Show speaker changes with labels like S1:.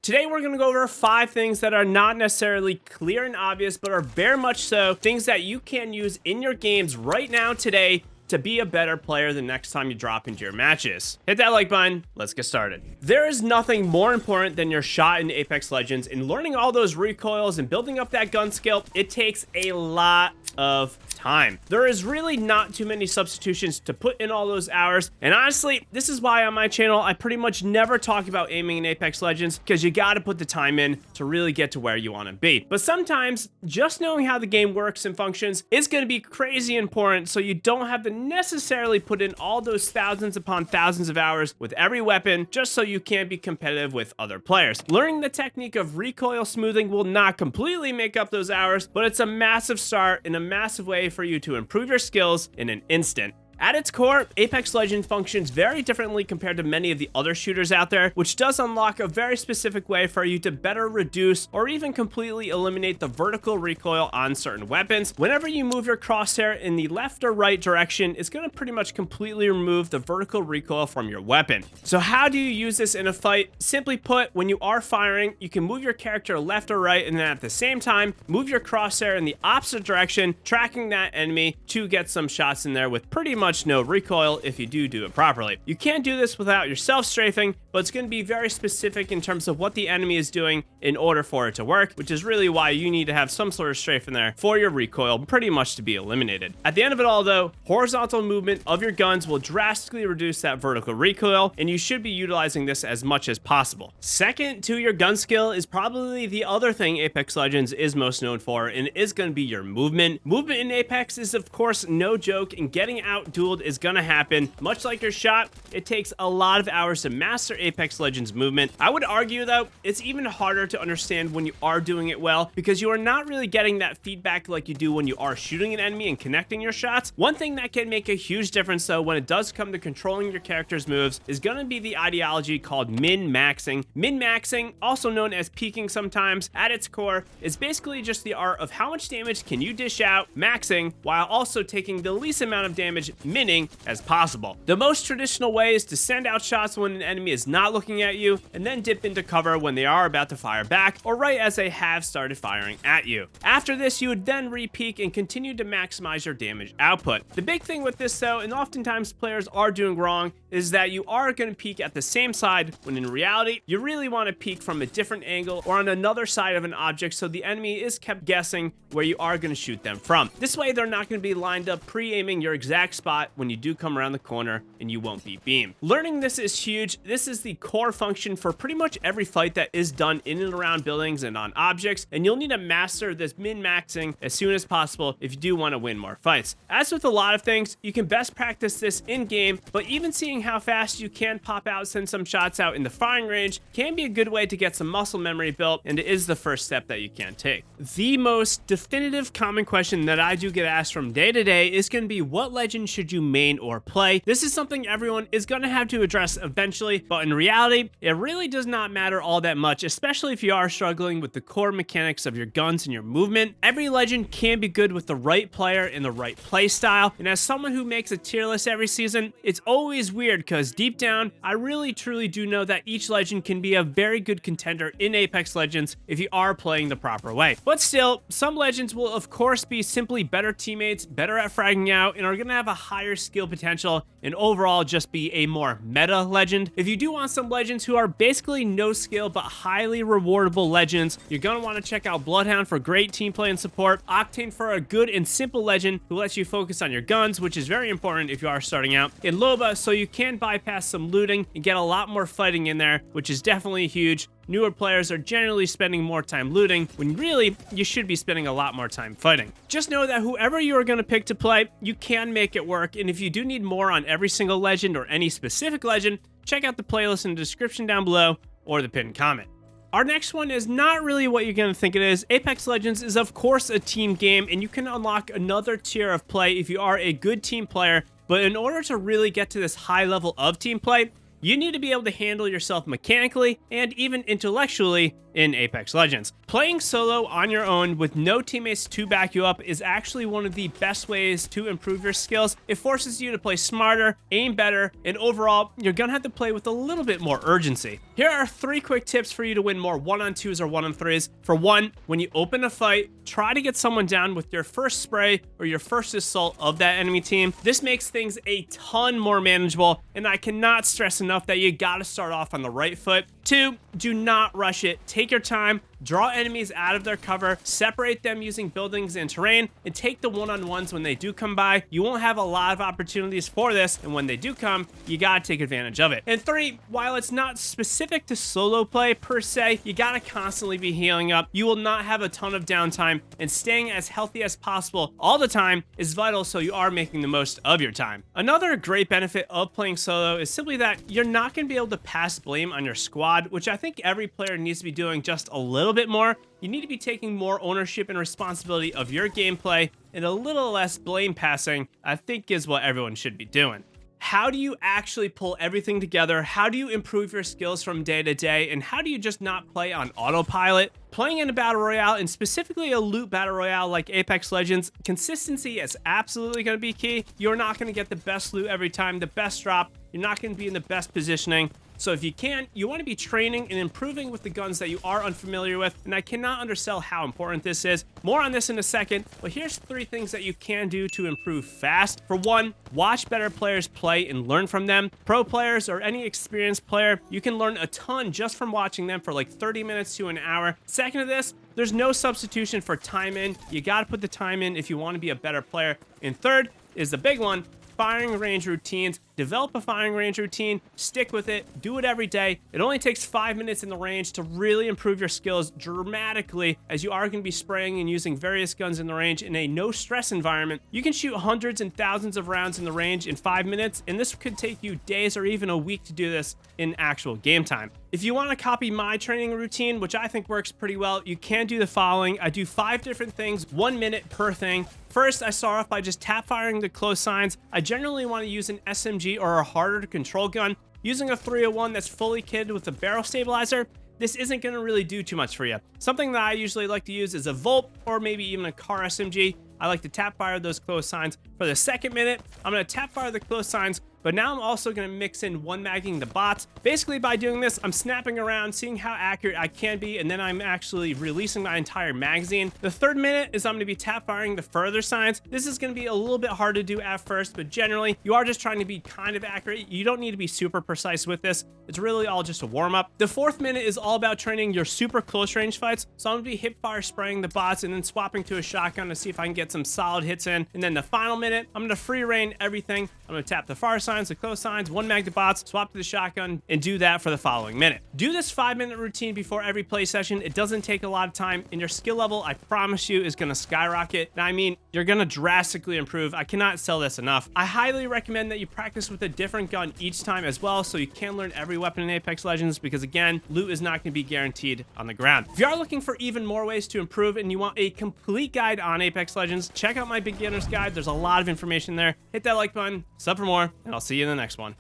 S1: Today we're going to go over 5 things that are not necessarily clear and obvious, but are very much so things that you can use in your games right now today to be a better player the next time you drop into your matches. Hit that like button, let's get started. There is nothing more important than your shot in Apex Legends, and learning all those recoils and building up that gun skill, it takes a lot of time. There is really not too many substitutions to put in all those hours, and honestly, this is why on my channel I pretty much never talk about aiming in Apex Legends, because you gotta put the time in to really get to where you want to be. But sometimes just knowing how the game works and functions is going to be crazy important, so you don't have to necessarily put in all those thousands upon thousands of hours with every weapon just so you can be competitive with other players. Learning the technique of recoil smoothing will not completely make up those hours, but it's a massive start in a massive way for you to improve your skills in an instant. At its core, Apex Legends functions very differently compared to many of the other shooters out there, which does unlock a very specific way for you to better reduce or even completely eliminate the vertical recoil on certain weapons. Whenever you move your crosshair in the left or right direction, it's going to pretty much completely remove the vertical recoil from your weapon. So how do you use this in a fight? Simply put, when you are firing, you can move your character left or right, and then at the same time, move your crosshair in the opposite direction, tracking that enemy to get some shots in there with pretty much no recoil if you do it properly. You can't do this without yourself strafing, but it's going to be very specific in terms of what the enemy is doing in order for it to work, which is really why you need to have some sort of strafe in there for your recoil pretty much to be eliminated. At the end of it all though, horizontal movement of your guns will drastically reduce that vertical recoil, and you should be utilizing this as much as possible. Second to your gun skill is probably the other thing Apex Legends is most known for, and it is going to be your movement. Movement in Apex is of course no joke, and getting out dueled is going to happen. Much like your shot, it takes a lot of hours to master Apex Legends movement. I would argue though, it's even harder to understand when you are doing it well, because you are not really getting that feedback like you do when you are shooting an enemy and connecting your shots. One thing that can make a huge difference though when it does come to controlling your character's moves is going to be the ideology called min-maxing. Min-maxing, also known as peaking sometimes, at its core is basically just the art of how much damage can you dish out maxing while also taking the least amount of damage minning as possible. The most traditional way is to send out shots when an enemy is not looking at you, and then dip into cover when they are about to fire back, or right as they have started firing at you. After this, you would then re-peak and continue to maximize your damage output. The big thing with this though, and oftentimes players are doing wrong, is that you are going to peak at the same side, when in reality, you really want to peak from a different angle or on another side of an object, so the enemy is kept guessing where you are going to shoot them from. This way, they're not going to be lined up pre-aiming your exact spot when you do come around the corner, and you won't be beamed. Learning this is huge. This is the core function for pretty much every fight that is done in and around buildings and on objects, and you'll need to master this min-maxing as soon as possible if you do want to win more fights. As with a lot of things, you can best practice this in-game, but even seeing how fast you can pop out, send some shots out in the firing range can be a good way to get some muscle memory built, and it is the first step that you can take. The most definitive common question that I do get asked from day to day is going to be, what legend should you main or play? This is something everyone is going to have to address eventually, but in reality, it really does not matter all that much, especially if you are struggling with the core mechanics of your guns and your movement. Every legend can be good with the right player and the right play style, and as someone who makes a tier list every season, it's always weird because deep down, I really truly do know that each legend can be a very good contender in Apex Legends if you are playing the proper way. But still, some legends will of course be simply better teammates, better at fragging out, and are going to have a higher skill potential and overall just be a more meta legend. If you do want some legends who are basically no skill but highly rewardable legends, you're going to want to check out Bloodhound for great team play and support, Octane for a good and simple legend who lets you focus on your guns, which is very important if you are starting out, and Loba so you can bypass some looting and get a lot more fighting in there, which is definitely huge. Newer players are generally spending more time looting, when really, you should be spending a lot more time fighting. Just know that whoever you are going to pick to play, you can make it work, and if you do need more on every single legend or any specific legend, check out the playlist in the description down below or the pinned comment. Our next one is not really what you're going to think it is. Apex Legends is of course a team game, and you can unlock another tier of play if you are a good team player, but in order to really get to this high level of team play, you need to be able to handle yourself mechanically and even intellectually in Apex Legends. Playing solo on your own with no teammates to back you up is actually one of the best ways to improve your skills. It forces you to play smarter, aim better, and overall, you're gonna have to play with a little bit more urgency. Here are 3 quick tips for you to win more 1-on-2s or 1-on-3s. For one, when you open a fight, try to get someone down with your first spray or your first assault of that enemy team. This makes things a ton more manageable, and I cannot stress enough that you gotta start off on the right foot. 2, do not rush it. Take your time, draw enemies out of their cover, separate them using buildings and terrain, and take the one-on-ones when they do come by. You won't have a lot of opportunities for this, and when they do come, you gotta take advantage of it. And 3, while it's not specific to solo play per se, you gotta constantly be healing up. You will not have a ton of downtime, and staying as healthy as possible all the time is vital so you are making the most of your time. Another great benefit of playing solo is simply that you're not gonna be able to pass blame on your squad, which I think every player needs to be doing just a little bit more. You need to be taking more ownership and responsibility of your gameplay, and a little less blame passing, I think, is what everyone should be doing. How do you actually pull everything together? How do you improve your skills from day to day? And how do you just not play on autopilot? Playing in a battle royale, and specifically a loot battle royale like Apex Legends, consistency is absolutely going to be key. You're not going to get the best loot every time, the best drop. You're not going to be in the best positioning. So if you can, you want to be training and improving with the guns that you are unfamiliar with, and I cannot undersell how important this is. More on this in a second, but here's 3 things that you can do to improve fast. For one, watch better players play and learn from them. Pro players or any experienced player, you can learn a ton just from watching them for like 30 minutes to an hour. Second to this, there's no substitution for time in. You got to put the time in if you want to be a better player. And third is the big one, firing range routines. Develop a firing range routine, stick with it, do it every day. It only takes 5 minutes in the range to really improve your skills dramatically, as you are going to be spraying and using various guns in the range in a no stress environment. You can shoot hundreds and thousands of rounds in the range in 5 minutes, and this could take you days or even a week to do this in actual game time. If you want to copy my training routine, which I think works pretty well, you can do the following. I do 5 different things, 1 minute per thing. First, I start off by just tap firing the close signs. I generally want to use an SMG or a harder to control gun. Using a 301 that's fully kitted with a barrel stabilizer, this isn't going to really do too much for you. Something that I usually like to use is a Volt or maybe even a car SMG. I like to tap fire those close signs. For the second minute, I'm going to tap fire the close signs, but now I'm also going to mix in one magging the bots. Basically, by doing this, I'm snapping around, seeing how accurate I can be, and then I'm actually releasing my entire magazine. The third minute is I'm going to be tap firing the further signs. This is going to be a little bit hard to do at first, but generally, you are just trying to be kind of accurate. You don't need to be super precise with this. It's really all just a warm-up. The fourth minute is all about training your super close range fights. So I'm going to be hip fire spraying the bots and then swapping to a shotgun to see if I can get some solid hits in. And then the final minute, I'm going to free reign everything. I'm going to tap the far signs, the close signs, one mag the bots, swap to the shotgun, and do that for the following minute. Do this 5-minute routine before every play session. It doesn't take a lot of time, and your skill level, I promise you, is going to skyrocket. And I mean, you're going to drastically improve. I cannot sell this enough. I highly recommend that you practice with a different gun each time as well, so you can learn every weapon in Apex Legends, because again, loot is not going to be guaranteed on the ground. If you are looking for even more ways to improve and you want a complete guide on Apex Legends, check out my beginner's guide. There's a lot of information there. Hit that like button, sub for more, and I'll see you in the next one.